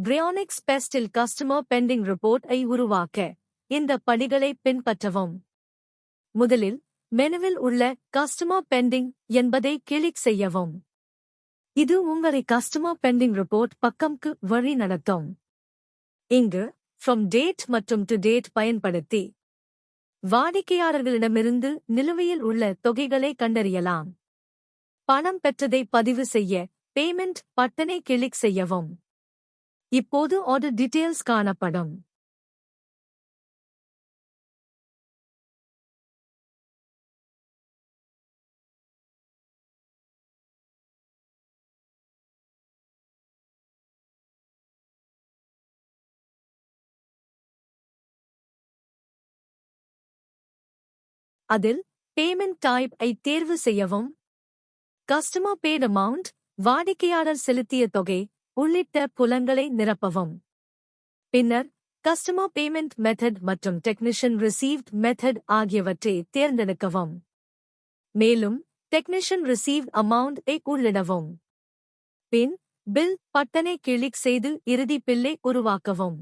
Breonix Pestil Customer Pending Report ஐ உருவாக்க இந்த படிகளை பின்பற்றவும். முதலில் மெனுவில் உள்ள கஸ்டமர் பெண்டிங் என்பதை கிளிக் செய்யவும். இது உங்களை கஸ்டமர் பெண்டிங் ரிப்போர்ட் பக்கம்க்கு வழி நடத்தும். இங்கு from date மற்றும் to date பயன்படுத்தி வாடிக்கையாளர்களிடமிருந்து நிலுவையில் உள்ள தொகைகளை கண்டறியலாம். பணம் பெற்றதை பதிவு செய்ய பேமெண்ட் பட்டனை கிளிக் செய்யவும். இப்போது ஆர்டர் டீடைல்ஸ் காணப்படும். அதில் பேமெண்ட் டைப் ஐ தேர்வு செய்யவும். கஸ்டமர் பேட் அமௌண்ட், வாடிக்கையாளர் செலுத்திய தொகை உள்ளிட்ட புலங்களை நிரப்பவும். பின்னர் கஸ்டமர் பேமெண்ட் மெத்தட் மற்றும் டெக்னீஷியன் ரிசீவ்ட் மெத்தட் ஆகியவற்றை தேர்ந்தெடுக்கவும். மேலும் டெக்னீஷியன் ரிசீவ்ட் அமௌண்ட் ஐ உள்ளிடவும். பின் பில் பட்டனை கிளிக் செய்து இறுதி பில்லை உருவாக்கவும்.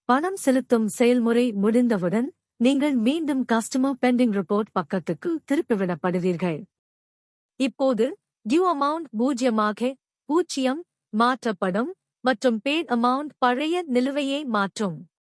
பணம் செலுத்தும் செயல்முறை முடிந்தவுடன் நீங்கள் மீண்டும் கஸ்டமர் பெண்டிங் ரிப்போர்ட் பக்கத்துக்கு திருப்பிவிடப்படுவீர்கள். இப்போது டியூ அமௌண்ட் 0 மாற்றப்படும் மற்றும் பேட் அமௌண்ட் பழைய நிலுவையை மாற்றும்.